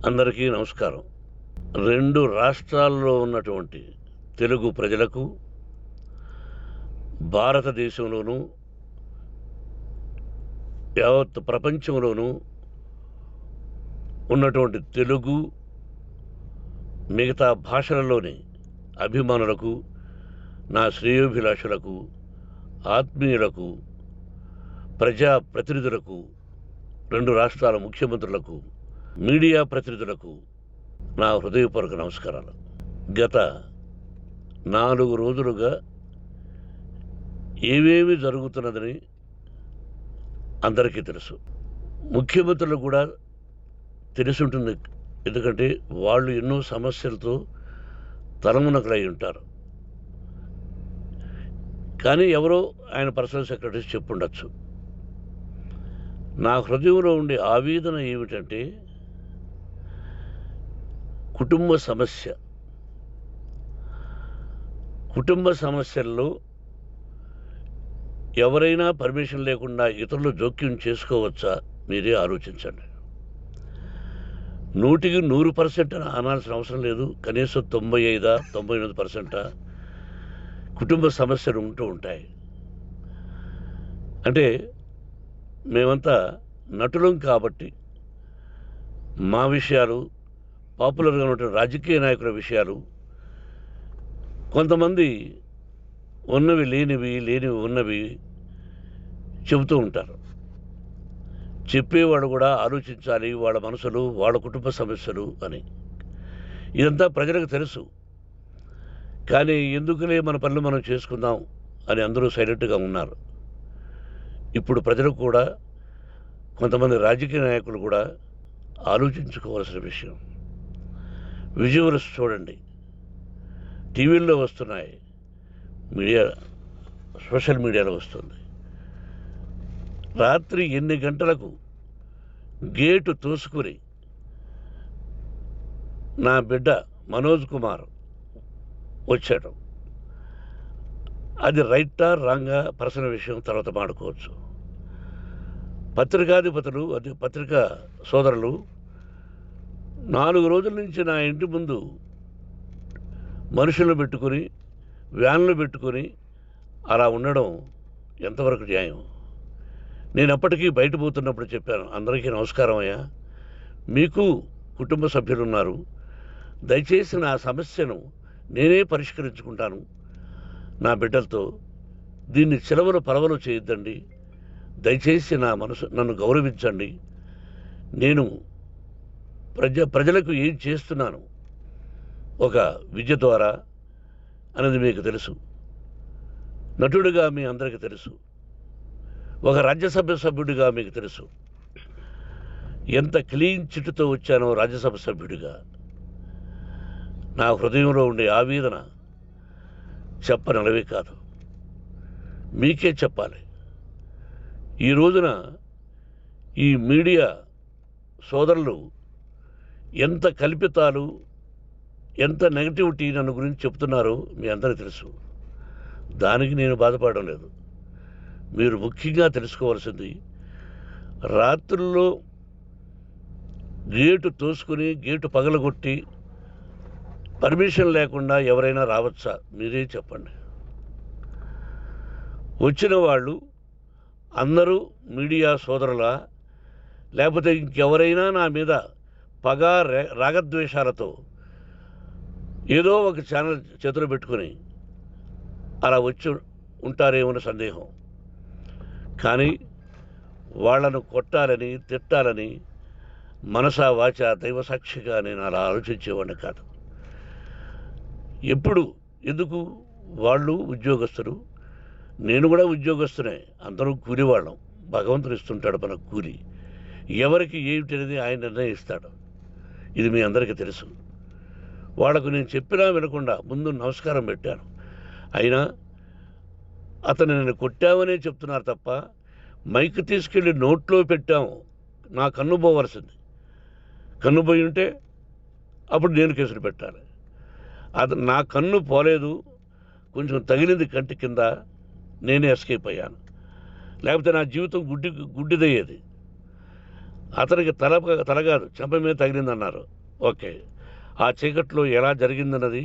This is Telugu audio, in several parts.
అందరికీ నమస్కారం. 2 రాష్ట్రాల్లో ఉన్నటువంటి తెలుగు ప్రజలకు, భారతదేశంలోనూ, యావత్ ప్రపంచంలోనూ ఉన్నటువంటి తెలుగు, మిగతా భాషలలోని అభిమానులకు, నా శ్రేయోభిలాషులకు, ఆత్మీయులకు, ప్రజా ప్రతినిధులకు, 2 రాష్ట్రాల ముఖ్యమంత్రులకు, మీడియా ప్రతినిధులకు నా హృదయపూర్వక నమస్కారాలు. గత 4 రోజులుగా ఏవేమి జరుగుతున్నదని అందరికీ తెలుసు. ముఖ్యమంత్రులకు కూడా తెలిసి ఉంటుంది. ఎందుకంటే వాళ్ళు ఎన్నో సమస్యలతో తలమునకలై ఉంటారు. కానీ ఎవరో ఆయన పర్సనల్ సెక్రటరీస్ చెప్పుండొచ్చు. నా హృదయంలో ఉండే ఆవేదన ఏమిటంటే, కుటుంబ సమస్యల్లో ఎవరైనా పర్మిషన్ లేకుండా ఇతరులు జోక్యం చేసుకోవచ్చా? మీరే ఆలోచించండి. 100కి 100% అనాల్సిన అవసరం లేదు. కనీసం 95-99% కుటుంబ సమస్యలు ఉంటూ ఉంటాయి. అంటే మేమంతా నటులం కాబట్టి మా విషయాలు, పాపులర్గా ఉన్నటువంటి రాజకీయ నాయకుల విషయాలు, కొంతమంది ఉన్నవి లేనివి, లేనివి ఉన్నవి చెబుతూ ఉంటారు. చెప్పేవాడు కూడా ఆలోచించాలి, వాళ్ళ మనసులు, వాళ్ళ కుటుంబ సమస్యలు అని. ఇదంతా ప్రజలకు తెలుసు. కానీ ఎందుకులే మన పనులు మనం చేసుకుందాం అని అందరూ సైలెంట్గా ఉన్నారు. ఇప్పుడు ప్రజలకు కూడా, కొంతమంది రాజకీయ నాయకులు కూడా ఆలోచించుకోవాల్సిన విషయం. విజువల్స్ చూడండి, టీవీల్లో వస్తున్నాయి, సోషల్ మీడియాలో వస్తుంది. రాత్రి 8 గంటలకు గేటు తోసుకుని నా బిడ్డ మనోజ్ కుమార్ వచ్చాడు. అది రైటా రాంగా పర్సనల్ విషయం, తర్వాత మాడుకోవచ్చు. పత్రికాధిపతులు, అది పత్రికా సోదరులు 4 రోజుల నుంచి నా ఇంటి ముందు మనుషులను పెట్టుకుని, వ్యాన్లు పెట్టుకుని అలా ఉండడం ఎంతవరకు న్యాయం? నేను అప్పటికీ బయట పోతున్నప్పుడు చెప్పాను, అందరికీ నమస్కారం అయ్యా, మీకు కుటుంబ సభ్యులు ఉన్నారు, దయచేసి నా సమస్యను నేనే పరిష్కరించుకుంటాను నా బిడ్డలతో, దీన్ని చిలవలు పరవలు చేయొద్దండి, దయచేసి నన్ను గౌరవించండి, నేను ప్రజలకు ఏం చేస్తున్నాను ఒక విద్య ద్వారా అనేది మీకు తెలుసు, నటుడిగా మీ అందరికీ తెలుసు, ఒక రాజ్యసభ సభ్యుడిగా మీకు తెలుసు, ఎంత క్లీన్ చిట్టుతో వచ్చానో రాజ్యసభ సభ్యుడిగా. నా హృదయంలో ఉండే ఆవేదన చెప్పనలవే కాదు, మీకే చెప్పాలి. ఈ రోజున ఈ మీడియా సోదరులు ఎంత కల్పితాలు, ఎంత నెగటివిటీ నన్ను గురించి చెప్తున్నారో మీ అందరికీ తెలుసు. దానికి నేను బాధపడడం లేదు. మీరు ముఖ్యంగా తెలుసుకోవాల్సింది, రాత్రుల్లో గేటు తోసుకుని, గేటు పగలగొట్టి పర్మిషన్ లేకుండా ఎవరైనా రావచ్చా? మీరే చెప్పండి. వచ్చిన వాళ్ళు అందరూ మీడియా సోదరులా, లేకపోతే ఇంకెవరైనా నా మీద పగ, రాగద్వేషాలతో ఏదో ఒక ఛానల్ చేతులు పెట్టుకుని అలా వచ్చి ఉంటారేమో సందేహం. కానీ వాళ్ళను కొట్టాలని, తిట్టాలని మనసా వాచ దైవసాక్షిగా నేను అలా ఆలోచించేవాడిని కాదు. ఎందుకు? వాళ్ళు ఉద్యోగస్తులు, నేను కూడా ఉద్యోగస్తునే, అందరూ కూలివాళ్ళం. భగవంతుడు ఇస్తుంటాడు మనకు కూలి. ఎవరికి ఏమిటి అనేది ఆయన నిర్ణయిస్తాడు. ఇది మీ అందరికీ తెలుసు. వాళ్లకు నేను చెప్పినా వినకుండా ముందు నమస్కారం పెట్టాను. అయినా అతను నేను కొట్టామనే చెప్తున్నారు తప్ప, మైక్ తీసుకెళ్ళి నోట్లో పెట్టాము, నా కన్ను పోవలసింది. కన్ను పోయి ఉంటే అప్పుడు నేను కేసులు పెట్టాలి. అది నా కన్ను పోలేదు, కొంచెం తగిలింది కంటి కింద, నేనే ఎస్కేప్ అయ్యాను. లేకపోతే నా జీవితం గుడ్డిదయ్యేది. అతనికి తల కాదు చెంప మీద తగిలిందన్నారు. ఓకే, ఆ చీకట్లో ఎలా జరిగిందన్నది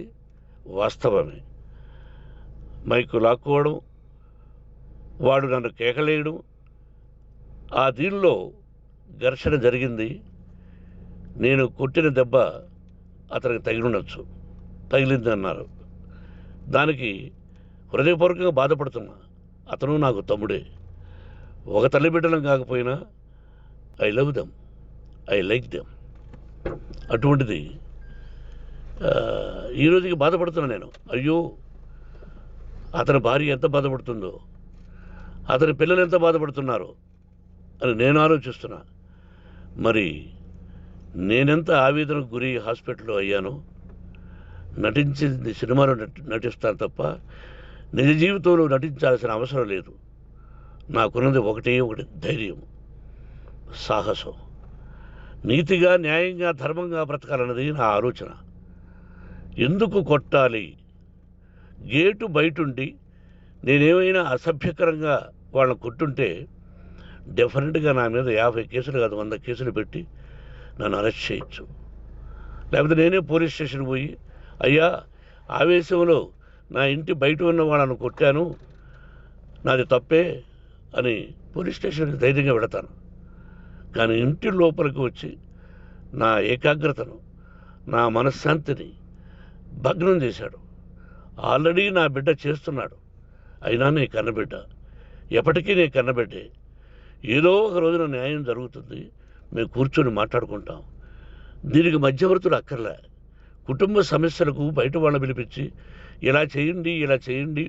వాస్తవమే. మైకు లాక్కోవడం, వాడు నన్ను కేకలేయడం, ఆ దీనిలో ఘర్షణ జరిగింది. నేను కొట్టిన దెబ్బ అతనికి తగిలింది అన్నారు. దానికి హృదయపూర్వకంగా బాధపడుతున్నా. అతను నాకు తమ్ముడే. ఒక తల్లి బిడ్డలం కాకపోయినా I love them, I like them. అటువంటిది ఈ రోజుకి బాధపడుతున్నా నేను. అయ్యో, అతని భార్య ఎంత బాధపడుతుందో, అతని పిల్లలు ఎంత బాధపడుతున్నారో అని నేను ఆలోచిస్తున్నా. మరి నేనెంత ఆవేదనకు గురి హాస్పిటల్లో అయ్యానో. నటించింది సినిమాలో నటిస్తాను తప్ప నిజ జీవితంలో నటించాల్సిన అవసరం లేదు. నాకున్నది ఒకటి ధైర్యం, సాహసం. నీతిగా, న్యాయంగా, ధర్మంగా బ్రతకాలన్నది నా ఆలోచన. ఎందుకు కొట్టాలి? గేటు బయటుండి నేనేమైనా అసభ్యకరంగా వాళ్ళని కొట్టుంటే డెఫినెట్గా నా మీద 50 కేసులు కాదు 100 కేసులు పెట్టి నన్ను అరెస్ట్ చేయొచ్చు. లేకపోతే నేనే పోలీస్ స్టేషన్కి పోయి, అయ్యా, ఆవేశంలో నా ఇంటి బయట ఉన్న వాళ్ళను కొట్టాను, నాది తప్పే అని పోలీస్ స్టేషన్కి ధైర్యంగా పెడతాను. కానీ ఇంటి లోపలికి వచ్చి నా ఏకాగ్రతను, నా మనశ్శాంతిని భగ్నం చేశాడు. ఆల్రెడీ నా బిడ్డ చేస్తున్నాడు. అయినా నీ కన్నబిడ్డ, ఎప్పటికీ నీ కన్నబిడ్డే. ఏదో ఒక రోజున న్యాయం జరుగుతుంది, మేము కూర్చొని మాట్లాడుకుంటాం. దీనికి మధ్యవర్తులు అక్కర్లే. కుటుంబ సమస్యలకు బయట వాళ్ళని పిలిపించి ఇలా చేయండి,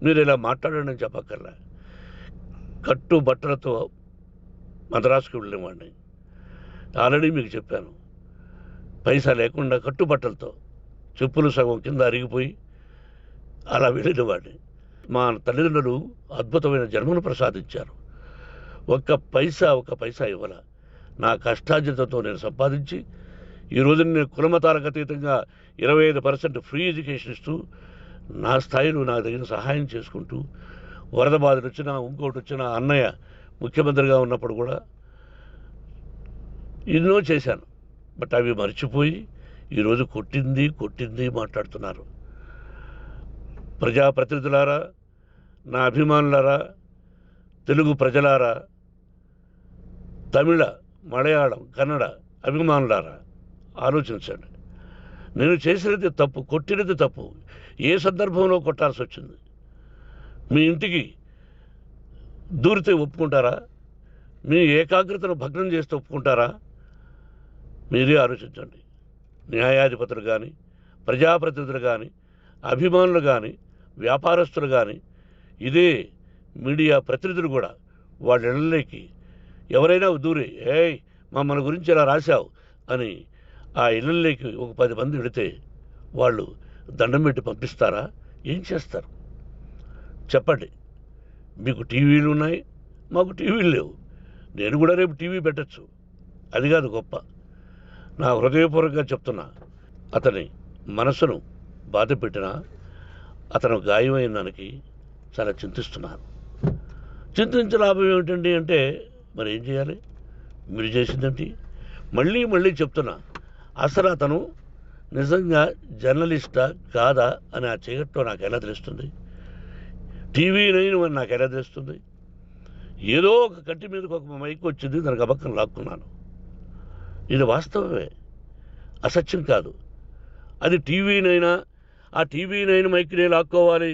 మీరు ఇలా మాట్లాడండి అని చెప్పక్కర్లే. కట్టుబట్టలతో మద్రాసుకు వెళ్ళేవాడిని. ఆల్రెడీ మీకు చెప్పాను. పైసా లేకుండా కట్టుబట్టలతో, చెప్పులు సగం కింద అరిగిపోయి అలా వెళ్ళినవాడిని. మా తల్లిదండ్రులు అద్భుతమైన జన్మను ప్రసాదించారు. ఒక్క పైసా ఇవ్వాల. నా కష్టార్జితంతో నేను సంపాదించి ఈరోజు నేను కులమతాలకు అతీతంగా 25% ఫ్రీ ఎడ్యుకేషన్ ఇస్తూ, నా స్థాయిలో నాకు తగిన సహాయం చేసుకుంటూ, వరద బాధలు వచ్చినా, ఇంకోటి వచ్చినా, అన్నయ్య ముఖ్యమంత్రిగా ఉన్నప్పుడు కూడా ఎన్నో చేశాను. బట్ అవి మర్చిపోయి ఈరోజు కొట్టింది మాట్లాడుతున్నారు. ప్రజాప్రతినిధులారా, నా అభిమానులారా, తెలుగు ప్రజలారా, తమిళ, మలయాళం, కన్నడ అభిమానులారా, ఆలోచించండి. నేను చేసినది తప్పు, కొట్టినది తప్పు. ఏ సందర్భంలో కొట్టాల్సి వచ్చింది? మీ ఇంటికి దూరితే ఒప్పుకుంటారా? మీ ఏకాగ్రతను భగ్నం చేస్తే ఒప్పుకుంటారా? మీరే ఆలోచించండి. న్యాయాధిపతులు కానీ, ప్రజాప్రతినిధులు కానీ, అభిమానులు కానీ, వ్యాపారస్తులు కానీ, ఇదే మీడియా ప్రతినిధులు కూడా వాళ్ళ ఇళ్ళలోకి ఎవరైనా దూరి, ఏయ్ మన గురించి ఇలా రాశావు అని ఆ ఇళ్ళల్లోకి ఒక 10 మంది వెళితే వాళ్ళు దండం పెట్టి పంపిస్తారా? ఏం చేస్తారు చెప్పండి? మీకు టీవీలు ఉన్నాయి, మాకు టీవీలు లేవు. నేను కూడా రేపు టీవీ పెట్టచ్చు. అది కాదు గొప్ప. నా హృదయపూర్వకంగా చెప్తున్నా, అతని మనసును బాధ పెట్టినా, అతను గాయమైన దానికి చాలా చింతిస్తున్నాను. చింతించే లాభం ఏమిటండి అంటే, మరి ఏం చేయాలి? మీరు చేసిందేంటి? మళ్ళీ చెప్తున్నా, అసలు అతను నిజంగా జర్నలిస్టా కాదా అని ఆ చీకట్లో నాకు ఎలా తెలుస్తుంది? టీవీ 9 అని నాకు ఎలా తెలుస్తుంది? ఏదో ఒక కంటి మీదకి ఒక మైక్ వచ్చింది, దానికి అబక్కం లాక్కున్నాను. ఇది వాస్తవమే, అసత్యం కాదు. అది టీవీ 9, ఆ టీవీ 9 మైక్నే లాక్కోవాలి.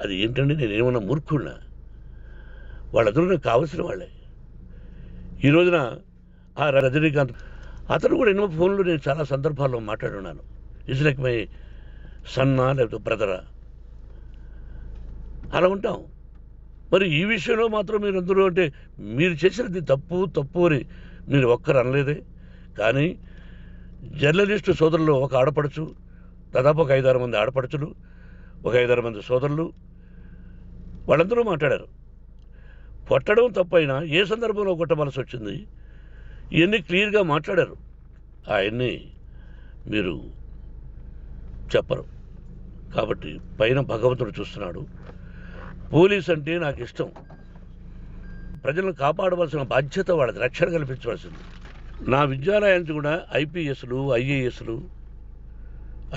అది ఏంటండి? నేనేమన్నా మూర్ఖుడినా? వాళ్ళందరూ నాకు కావలసిన వాళ్ళే. ఈ రోజున ఆ రజనీకాంత్, అతను కూడా ఎన్నో ఫోన్లు నేను చాలా సందర్భాల్లో మాట్లాడున్నాను. ఇట్స్ లైక్ మై సన్నా, లేకపోతే బ్రదరా, అలా ఉంటాం. మరి ఈ విషయంలో మాత్రం మీరు అందరూ అంటే మీరు చేసినది తప్పు అని మీరు ఒక్కరు అనలేదే. కానీ జర్నలిస్టు సోదరులు, ఒక ఆడపడుచు, దాదాపు ఒక 5-6 మంది ఆడపడుచులు, ఒక 5-6 మంది సోదరులు, వాళ్ళందరూ మాట్లాడారు. కొట్టడం తప్పైనా ఏ సందర్భంలో కొట్టవలసి వచ్చింది, ఇవన్నీ క్లియర్గా మాట్లాడారు. ఆయన్ని మీరు చెప్పరు. కాబట్టి పైన భగవంతుడు చూస్తున్నాడు. పోలీస్ అంటే నాకు ఇష్టం. ప్రజలను కాపాడవలసిన బాధ్యత వాళ్ళది, రక్షణ కల్పించవలసింది. నా విద్యాలయానికి కూడా ఐపీఎస్లు ఐఏఎస్లు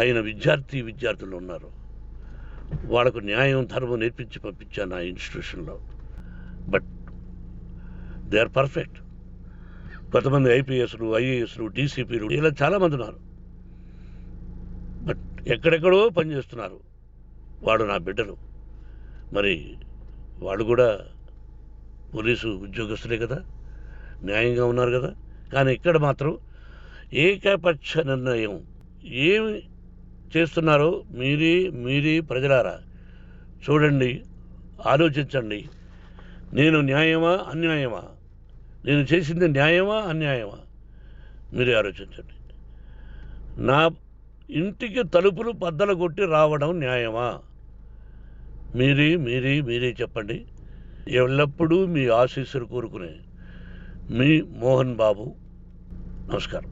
అయిన విద్యార్థులు ఉన్నారు. వాళ్ళకు న్యాయం ధర్మం నేర్పించి పంపించాను నా ఇన్స్టిట్యూషన్లో. But they are perfect. కొంతమంది ఐపీఎస్లు ఐఏఎస్లు డీసీపీలు ఇలా చాలామంది ఉన్నారు. బట్ ఎక్కడెక్కడో పనిచేస్తున్నారు. వాడు నా బిడ్డలు, మరి వాళ్ళు కూడా పోలీసు ఉద్యోగస్తులే కదా, న్యాయంగా ఉన్నారు కదా. కానీ ఇక్కడ మాత్రం ఏకపక్ష నిర్ణయం ఏమి చేస్తున్నారో మీరే ప్రజలారా చూడండి, ఆలోచించండి. నేను న్యాయమా అన్యాయమా, నేను చేసింది న్యాయమా అన్యాయమా, మీరే ఆలోచించండి. నా ఇంటికి తలుపులు బద్దలు కొట్టి రావడం న్యాయమా, మీరే చెప్పండి. ఎల్లప్పుడూ మీ ఆశీస్సులు కోరుకునే మీ మోహన్ బాబు. నమస్కారం.